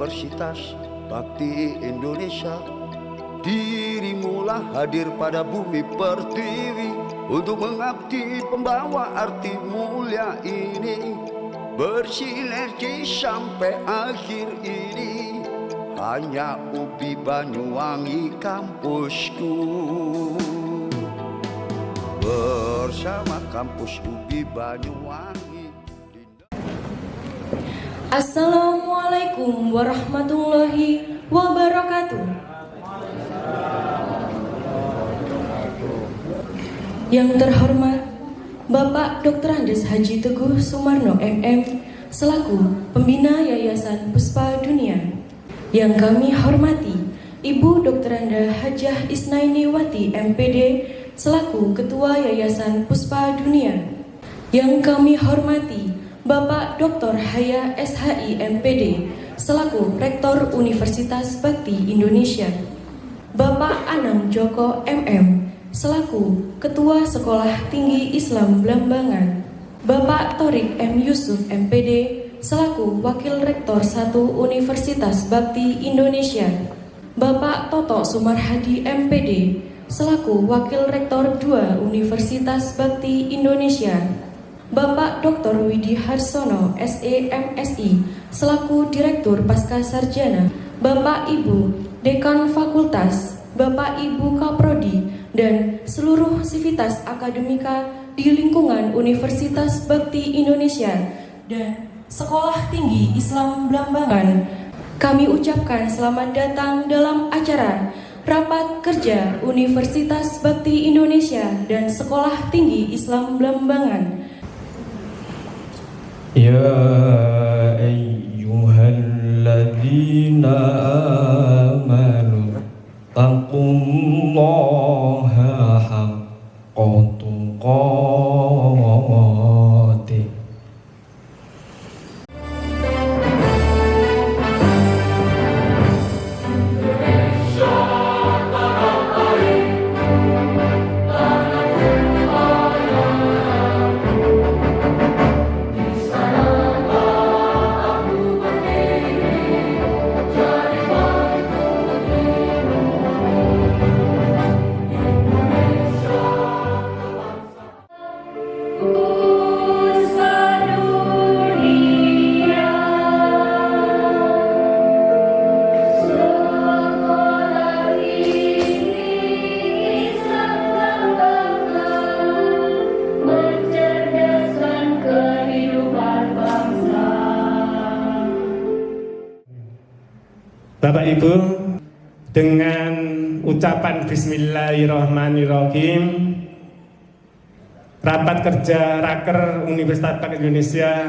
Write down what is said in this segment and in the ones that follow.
Universitas Bakti Indonesia. Dirimulah hadir pada bumi pertiwi untuk mengabdi pembawa arti mulia ini, bersinergi sampai akhir ini. Hanya UPI Banyuwangi kampusku, bersama kampus UPI Banyuwangi. Assalamualaikum warahmatullahi wabarakatuh. Yang terhormat Bapak Dr. Andes Haji Teguh Sumarno MM selaku Pembina Yayasan Puspa Dunia. Yang kami hormati Ibu Dr. Anda Hajah Isnainiwati MPD selaku Ketua Yayasan Puspa Dunia. Yang kami hormati Bapak Dr. Haya SHI MPD selaku Rektor Universitas Bakti Indonesia. Bapak Anam Joko MM selaku Ketua Sekolah Tinggi Islam Blambangan. Bapak Torik M. Yusuf MPD selaku Wakil Rektor 1 Universitas Bakti Indonesia. Bapak Toto Sumarhadi MPD selaku Wakil Rektor 2 Universitas Bakti Indonesia. Bapak Dr. Widi Harsono SEMSI selaku Direktur Pasca Sarjana. Bapak Ibu Dekan Fakultas, Bapak Ibu Kaprodi, dan seluruh sivitas akademika di lingkungan Universitas Bakti Indonesia dan Sekolah Tinggi Islam Blambangan. Kami ucapkan selamat datang dalam acara Rapat Kerja Universitas Bakti Indonesia dan Sekolah Tinggi Islam Blambangan. Ya ayyuhalladzina amanu taqullaha haqqa tuqatih. Bapak Ibu, dengan ucapan Bismillahirrahmanirrahim, Rapat Kerja Raker Universitas Bakti Indonesia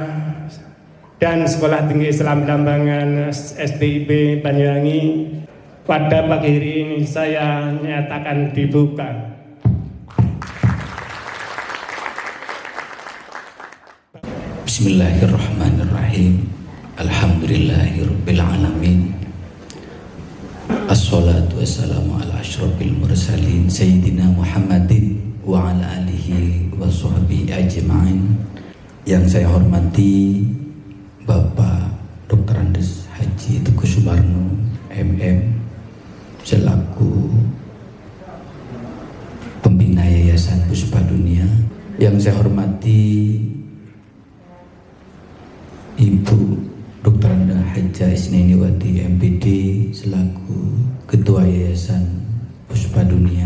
dan Sekolah Tinggi Islam Blambangan STIB Banyuwangi pada pagi hari ini saya nyatakan dibuka. Bismillahirrahmanirrahim. Alhamdulillahirabbil alamin. Assalatu wassalamu ala asyrafil mursalin Sayyidina Muhammadin wa ala alihi wa sahbihi ajma'in. Yang saya hormati Bapak Dr. Andes Haji Teguh Sumarno MM selaku Pembina Yayasan Puspa Dunia. Yang saya hormati Ibu Dr. Anda Hajah Isnainiwati MPD selaku Ketua Yayasan Puspa Dunia.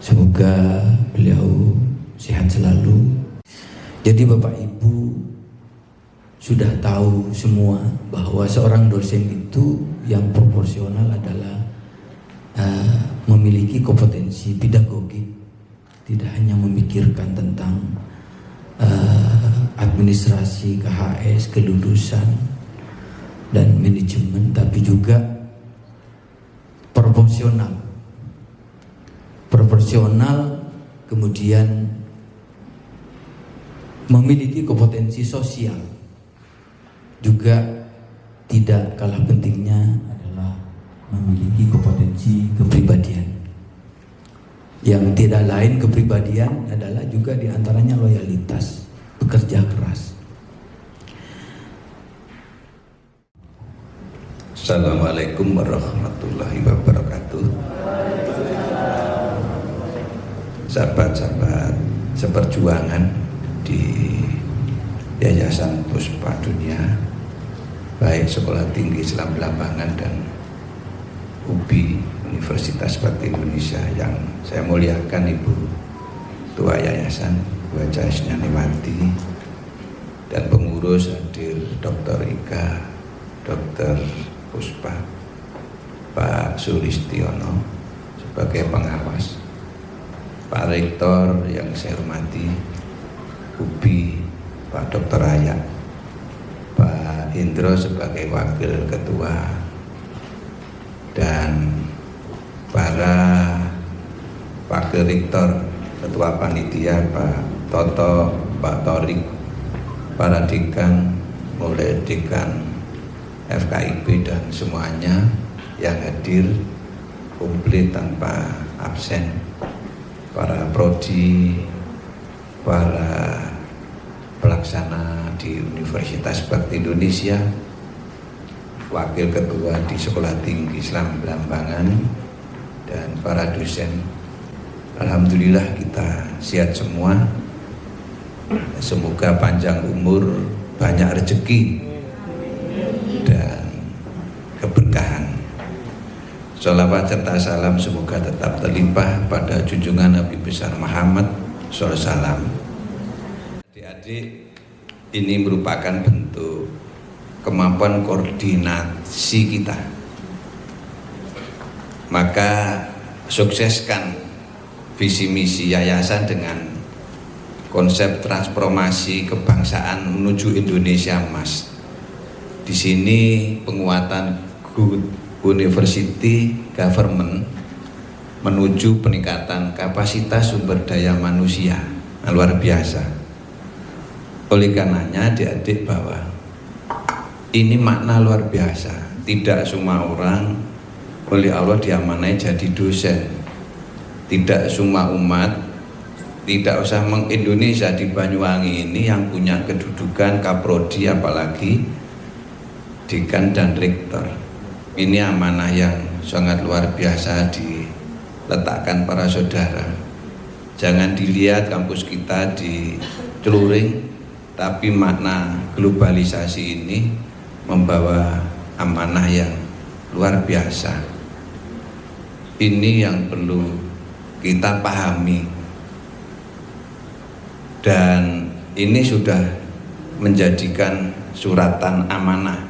Semoga beliau sehat selalu. Jadi Bapak Ibu sudah tahu semua bahwa seorang dosen itu yang proporsional adalah memiliki kompetensi pedagogik, tidak hanya memikirkan tentang administrasi, KHS, kelulusan, dan manajemen, tapi juga proporsional, kemudian memiliki kompetensi sosial. Juga tidak kalah pentingnya adalah memiliki kompetensi kepribadian. Yang tidak lain kepribadian adalah juga diantaranya loyalitas, bekerja keras. Assalamualaikum warahmatullahi wabarakatuh. Sahabat-sahabat seperjuangan di Yayasan Puspa Dunia, baik Sekolah Tinggi Islam Belambangan dan UBI Universitas Bakti Indonesia yang saya muliakan, Ibu Ketua Yayasan Bu Haja Isnaniwati, dan pengurus hadir Dr. Ika, Dr. Puspa, Pak Sulistiono sebagai pengawas, Pak Rektor yang saya hormati, UBI Pak Dr. Raya, Pak Indro sebagai wakil ketua, dan para wakil rektor, ketua panitia Pak Toto, Pak Torik, para dekan, mulai dekan FKIP dan semuanya yang hadir komplit tanpa absen, para prodi, para pelaksana di Universitas Bakti Indonesia, wakil ketua di Sekolah Tinggi Islam Belambangan, dan para dosen. Alhamdulillah kita sehat semua. Semoga panjang umur, banyak rezeki dan keberkahan. Sholawat serta salam semoga tetap terlimpah pada junjungan Nabi besar Muhammad SAW. Adik-adik, ini merupakan bentuk kemampuan koordinasi kita. Maka sukseskan visi misi yayasan dengan konsep transformasi kebangsaan menuju Indonesia Emas. Di sini penguatan good university government menuju peningkatan kapasitas sumber daya manusia. Nah, luar biasa. Oleh karenanya adik-adik bahwa ini makna luar biasa. Tidak semua orang oleh Allah diamanai jadi dosen. Tidak semua umat, tidak usah meng-Indonesia di Banyuwangi ini yang punya kedudukan kaprodi apalagi dekan dan rektor. Ini amanah yang sangat luar biasa diletakkan para saudara. Jangan dilihat kampus kita di Celuring, tapi makna globalisasi ini membawa amanah yang luar biasa. Ini yang perlu kita pahami, dan ini sudah menjadikan suratan amanah.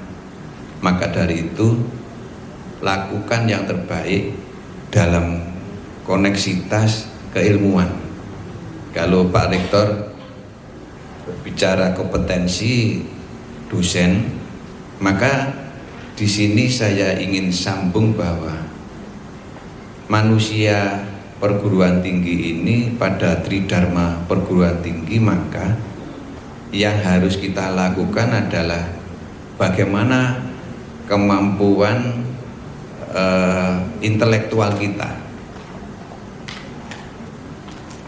Maka dari itu lakukan yang terbaik dalam koneksitas keilmuan. Kalau Pak Rektor berbicara kompetensi dosen, maka di sini saya ingin sambung bahwa manusia perguruan tinggi ini pada tridharma perguruan tinggi, maka yang harus kita lakukan adalah bagaimana kemampuan intelektual kita,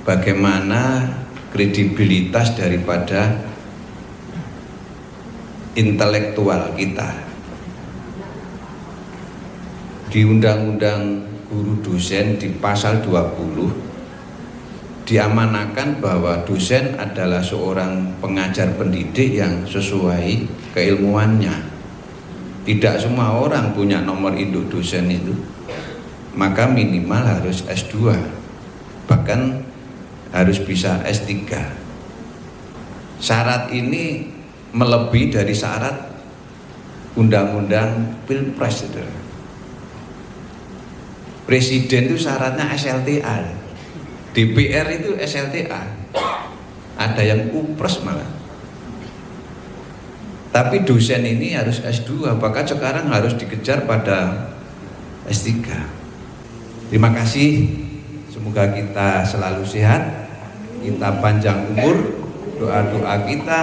bagaimana kredibilitas daripada intelektual kita. Di Undang-Undang Guru Dosen di pasal 20 diamanakan bahwa dosen adalah seorang pengajar pendidik yang sesuai keilmuannya. Tidak semua orang punya nomor induk dosen itu, maka minimal harus S2, bahkan harus bisa S3. Syarat ini melebihi dari syarat Undang-Undang Pilpres. Presiden itu syaratnya SLTA, DPR itu SLTA, ada yang Kupres malah. Tapi dosen ini harus S2, bahkan sekarang harus dikejar pada S3. Terima kasih, semoga kita selalu sehat, kita panjang umur, doa-doa kita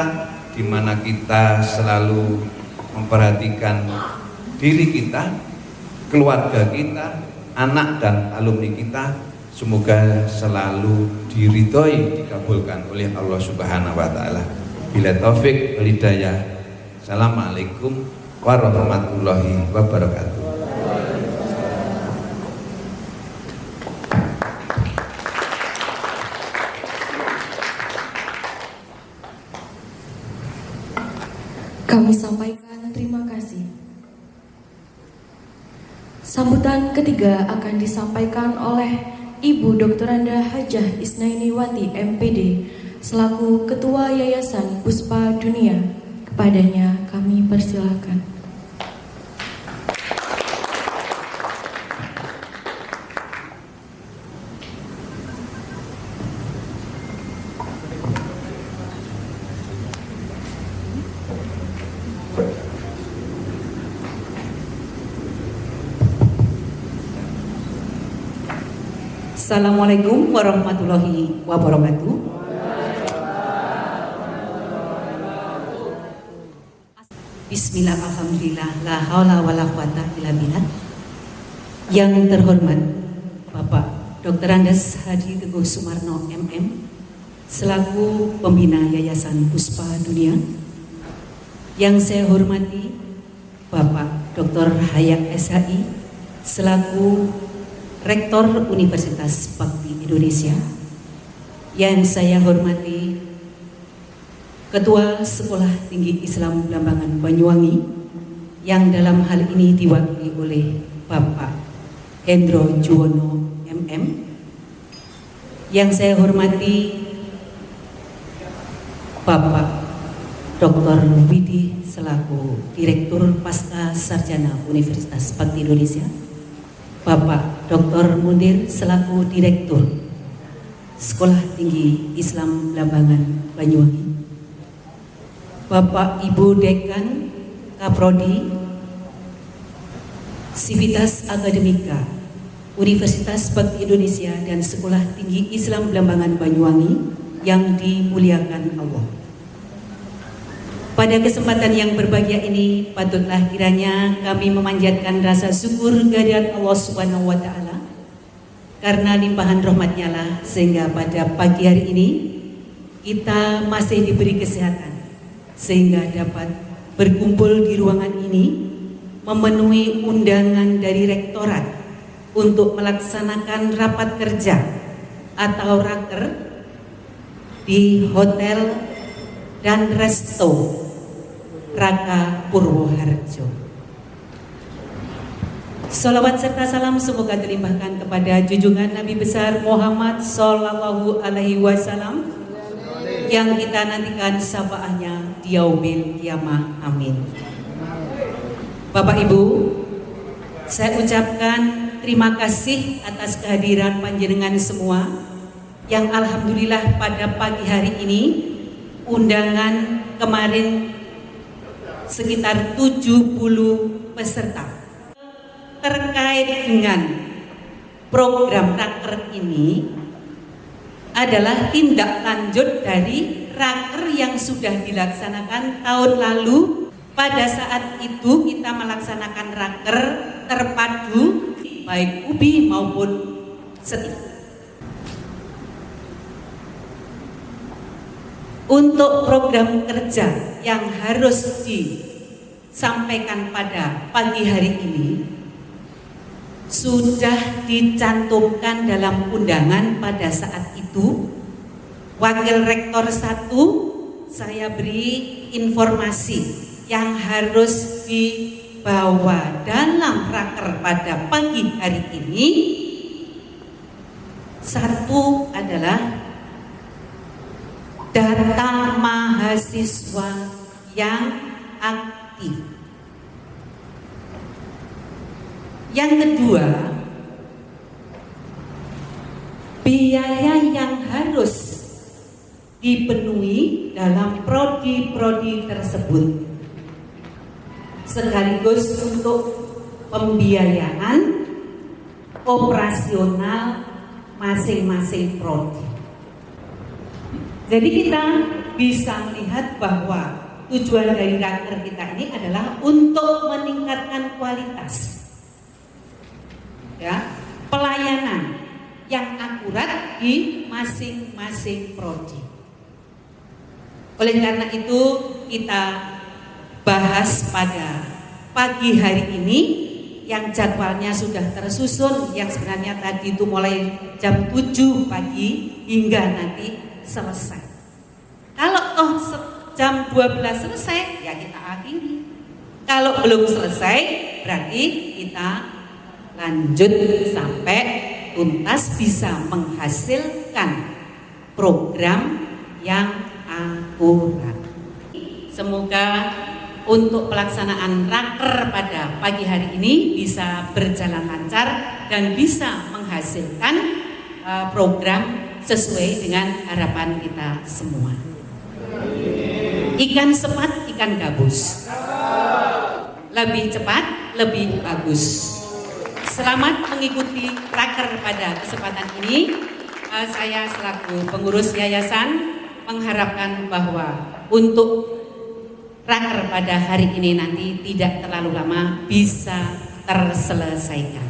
di mana kita selalu memperhatikan diri kita, keluarga kita, anak dan alumni kita, semoga selalu diridhoi, dikabulkan oleh Allah Subhanahu wa taala. Bila taufik wal hidayah. Assalamualaikum warahmatullahi wabarakatuh. Kami sampaikan terima kasih. Sambutan ketiga akan disampaikan oleh Ibu Dr. Anda Hajah Isnainiwati MPD selaku Ketua Yayasan Puspa Dunia. Kepadanya kami persilakan. Assalamualaikum warahmatullahi wabarakatuh. Bismillah, alhamdulillah, la haula wala quwata illa billah. Yang terhormat Bapak Dr. Andes Haji Teguh Sumarno MM selaku pembina Yayasan Puspa Dunia. Yang saya hormati Bapak Dr. Hayat SHI selaku Rektor Universitas Bakti Indonesia. Yang saya hormati Ketua Sekolah Tinggi Islam Blambangan Banyuwangi, yang dalam hal ini diwakili oleh Bapak Hendro Juwono MM. Yang saya hormati Bapak Dr. Widi selaku Direktur Pasca Sarjana Universitas Bakti Indonesia, Bapak Dr. Munir selaku Direktur Sekolah Tinggi Islam Blambangan Banyuwangi, Bapak Ibu Dekan Kaprodi Sivitas Akademika Universitas Bakti Indonesia dan Sekolah Tinggi Islam Blambangan Banyuwangi yang dimuliakan Allah. Pada kesempatan yang berbahagia ini, patutlah kiranya kami memanjatkan rasa syukur kehadirat Allah Subhanahu wa Ta'ala, karena limpahan rahmat-Nya lah sehingga pada pagi hari ini kita masih diberi kesehatan sehingga dapat berkumpul di ruangan ini memenuhi undangan dari rektorat untuk melaksanakan rapat kerja atau raker di Hotel dan Resto Raka Purwoharjo. Salawat serta salam semoga terlimpahkan kepada junjungan Nabi besar Muhammad Sallallahu Alaihi Wasallam yang kita nantikan syafaatnya di yaumil kiamah. Amin. Bapak Ibu, saya ucapkan terima kasih atas kehadiran panjenengan semua yang alhamdulillah pada pagi hari ini undangan kemarin sekitar 70 peserta terkait dengan program raker ini adalah tindak lanjut dari raker yang sudah dilaksanakan tahun lalu. Pada saat itu kita melaksanakan raker terpadu baik ubi maupun seti. Untuk program kerja yang harus disampaikan pada pagi hari ini sudah dicantumkan dalam undangan pada saat itu. Wakil Rektor 1 saya beri informasi yang harus dibawa dalam raker pada pagi hari ini. Satu adalah data mahasiswa yang aktif. Yang kedua, biaya yang harus dipenuhi dalam prodi-prodi tersebut, sekaligus untuk pembiayaan operasional masing-masing prodi. Jadi kita bisa melihat bahwa tujuan dari raker kita ini adalah untuk meningkatkan kualitas, ya, pelayanan yang akurat di masing-masing prodi. Oleh karena itu kita bahas pada pagi hari ini yang jadwalnya sudah tersusun, yang sebenarnya tadi itu mulai jam 7 pagi hingga nanti selesai. Kalau toh jam 12 selesai, ya kita akhiri. Kalau belum selesai, berarti kita lanjut sampai tuntas bisa menghasilkan program yang akurat. Semoga untuk pelaksanaan raker pada pagi hari ini bisa berjalan lancar dan bisa menghasilkan program sesuai dengan harapan kita semua. Ikan sepat, ikan gabus. Lebih cepat, lebih bagus. Selamat mengikuti raker pada kesempatan ini. Saya selaku pengurus yayasan mengharapkan bahwa untuk raker pada hari ini nanti tidak terlalu lama bisa terselesaikan.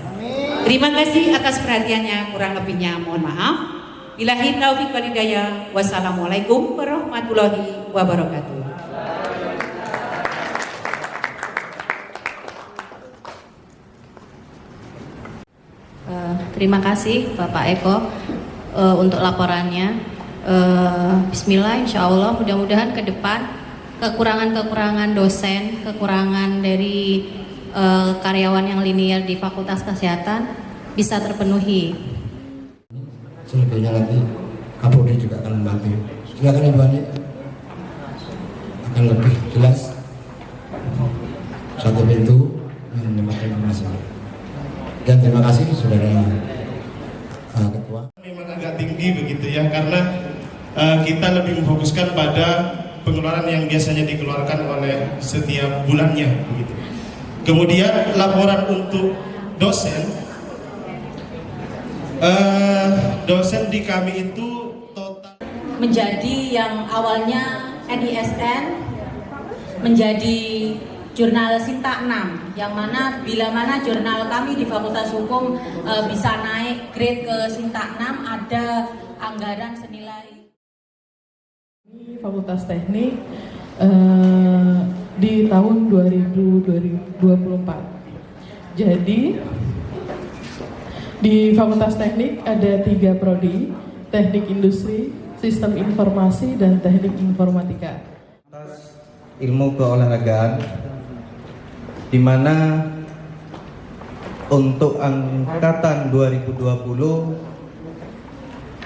Terima kasih atas perhatiannya, kurang lebihnya mohon maaf. Billahi taufiq wal hidayah. Wassalamualaikum warahmatullahi wabarakatuh. Terima kasih Bapak Eko untuk laporannya. Bismillah, insya Allah mudah-mudahan ke depan kekurangan dosen, kekurangan dari karyawan yang linier di Fakultas Kesehatan bisa terpenuhi. Selebihnya nanti Kapolri juga akan membantu. Silakan Ibu Ani, akan lebih jelas satu pintu yang menyampaikan informasi. Dan terima kasih Saudara Ketua. Memang agak tinggi begitu ya, karena kita lebih memfokuskan pada pengeluaran yang biasanya dikeluarkan oleh setiap bulannya begitu. Kemudian laporan untuk dosen, dosen di kami itu total menjadi yang awalnya NISN menjadi jurnal Sinta 6, yang mana bila mana jurnal kami di Fakultas Hukum bisa naik grade ke Sinta 6, ada anggaran senilai Fakultas Teknik di tahun 2024. Jadi di Fakultas Teknik ada 3 prodi: Teknik Industri, Sistem Informasi, dan Teknik Informatika. Ilmu keolahragaan, di mana untuk angkatan 2020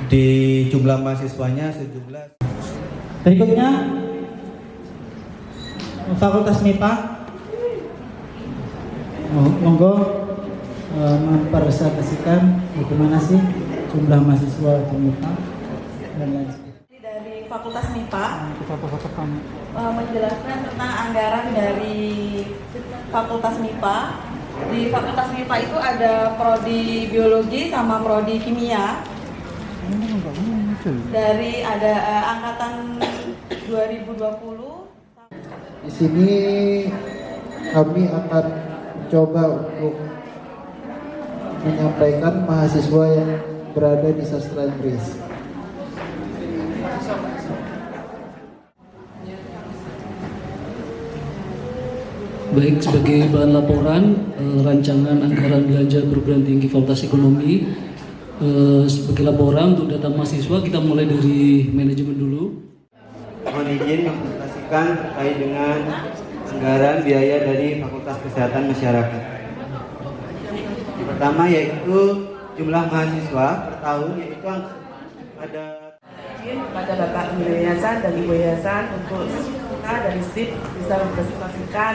di jumlah mahasiswanya sejumlah. Berikutnya Fakultas MIPA, monggo mempresentasikan bagaimana sih jumlah mahasiswa di MIPA dan lain sebagainya. Dari Fakultas MIPA menjelaskan tentang anggaran dari Fakultas MIPA. Di Fakultas MIPA itu ada prodi biologi sama prodi kimia. Dari ada angkatan 2020. Di sini kami akan coba untuk menyampaikan mahasiswa yang berada di sastra Inggris. Baik, sebagai bahan laporan rancangan anggaran belanja perguruan tinggi Fakultas Ekonomi, sebagai laporan untuk data mahasiswa kita mulai dari manajemen dulu. Mohon izin mempresentasikan terkait dengan anggaran biaya dari Fakultas Kesehatan Masyarakat. Yang pertama yaitu jumlah mahasiswa per tahun, yaitu ada pada Bapak Ibu Yayasan dan Ibu Yayasan untuk kita dari SIP bisa mempresentasikan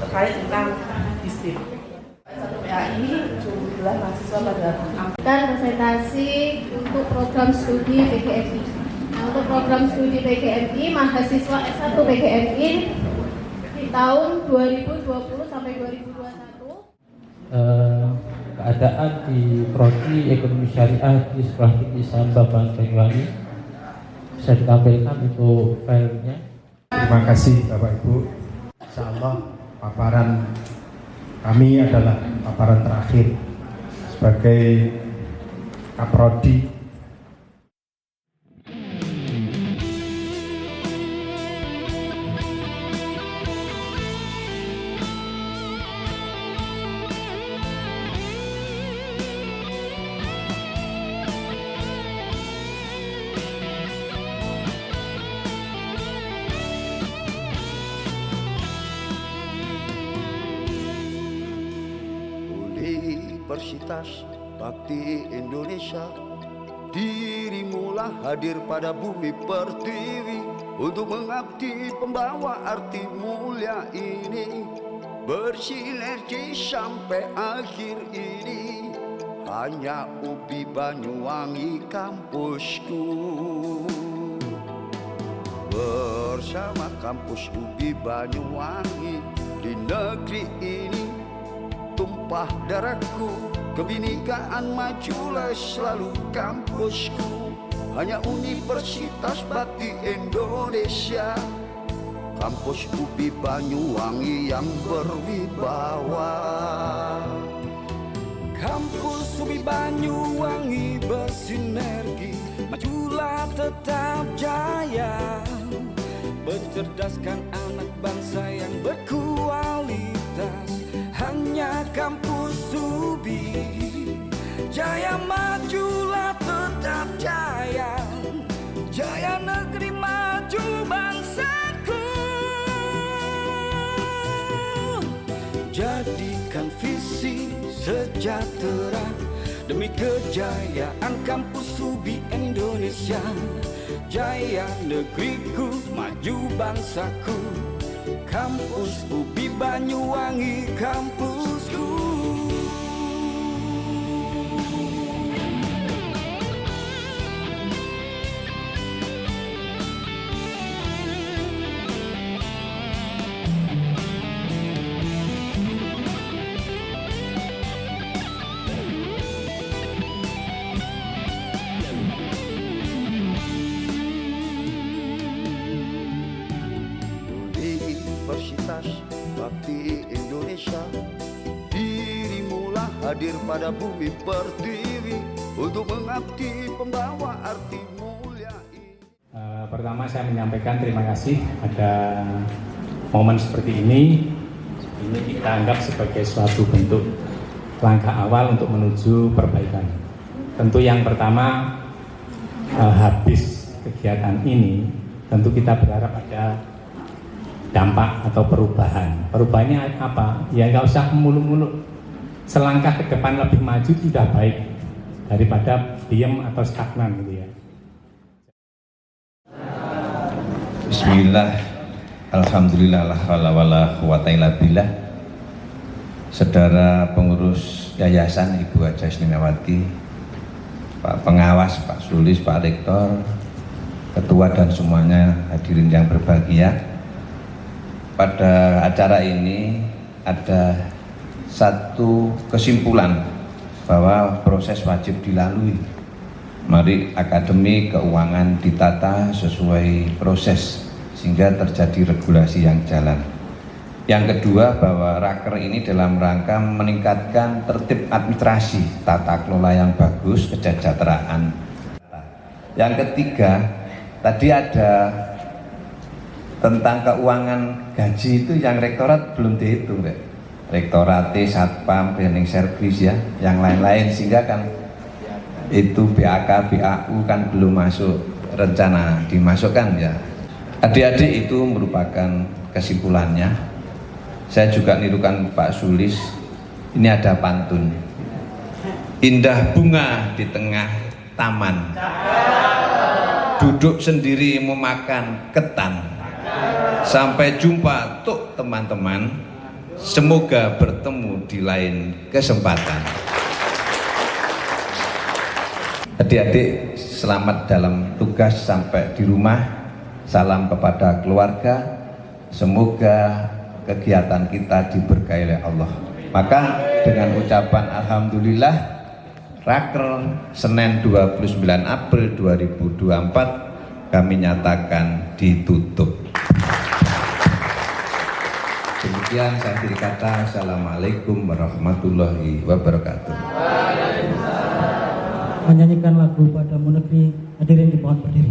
terkait tentang SIP. Satu PAI jumlah mahasiswa pada dan presentasi untuk program studi PGMI. Nah, untuk program studi PGMI mahasiswa S1 PGMI di tahun 2020 sampai 2021. Keadaan di prodi ekonomi syariah di Sekolah Tinggi Islam Bapak Banyuwangi bisa ditampilkan untuk filenya. Terima kasih Bapak Ibu. Insyaallah paparan kami adalah paparan terakhir sebagai Kaprodi. Universitas Bakti Indonesia, dirimulah hadir pada bumi pertiwi untuk mengabdi pembawa arti mulia ini. Bersinergi sampai akhir ini, hanya UPI Banyuwangi kampusku. Bersama kampus UPI Banyuwangi, di negeri ini tumpah darahku, kebinekaan majulah selalu kampusku. Hanya Universitas Bakti Indonesia, kampus UPI Banyuwangi yang berwibawa. Kampus UPI Banyuwangi bersinergi, majulah tetap jaya, mencerdaskan anak bangsa yang berkualitas. Hanya kampus UPI jaya, majulah tetap jaya, jaya negeri maju bangsaku. Jadikan visi sejahtera demi kejayaan kampus UPI Indonesia. Jaya negeriku, maju bangsaku, kampus UPI Banyuwangi kampusku. Universitas Bakti Indonesia, dirimulah hadir pada bumi pertiwi untuk mengabdi pembawa arti mulia ini. Pertama saya menyampaikan terima kasih ada momen seperti ini. Ini kita anggap sebagai suatu bentuk langkah awal untuk menuju perbaikan. Tentu yang pertama, habis kegiatan ini tentu kita berharap ada dampak atau perubahan. Perubahannya apa? Ya nggak usah muluk-muluk. Selangkah ke depan lebih maju sudah baik daripada diam atau stagnan gitu ya. Bismillah, alhamdulillah, la haula wala quwata illa billah. Saudara pengurus yayasan Ibu Haja Isninawati, Pak Pengawas, Pak Sulis, Pak Rektor, Ketua dan semuanya hadirin yang berbahagia. Pada acara ini ada satu kesimpulan bahwa proses wajib dilalui. Mari akademi keuangan ditata sesuai proses sehingga terjadi regulasi yang jalan. Yang kedua, bahwa raker ini dalam rangka meningkatkan tertib administrasi, tata kelola yang bagus, kesejahteraan. Yang ketiga, tadi ada tentang keuangan gaji itu yang rektorat belum dihitung, rektorat, satpam, planning service ya, yang lain-lain, sehingga kan itu BAK, BAU kan belum masuk rencana dimasukkan ya. Adik-adik itu merupakan kesimpulannya. Saya juga nirukan Pak Sulis, ini ada pantun. Indah bunga di tengah taman, duduk sendiri memakan ketan. Sampai jumpa tuh teman-teman, semoga bertemu di lain kesempatan. Adik-adik selamat dalam tugas sampai di rumah. Salam kepada keluarga. Semoga kegiatan kita diberkahi oleh Allah. Maka dengan ucapan alhamdulillah, Raker Senin 29 April 2024 kami nyatakan ditutup. Demikian saya akhiri kata. Assalamualaikum warahmatullahi wabarakatuh. Menyanyikan lagu Padamu Negeri, hadirin di pohon berdiri.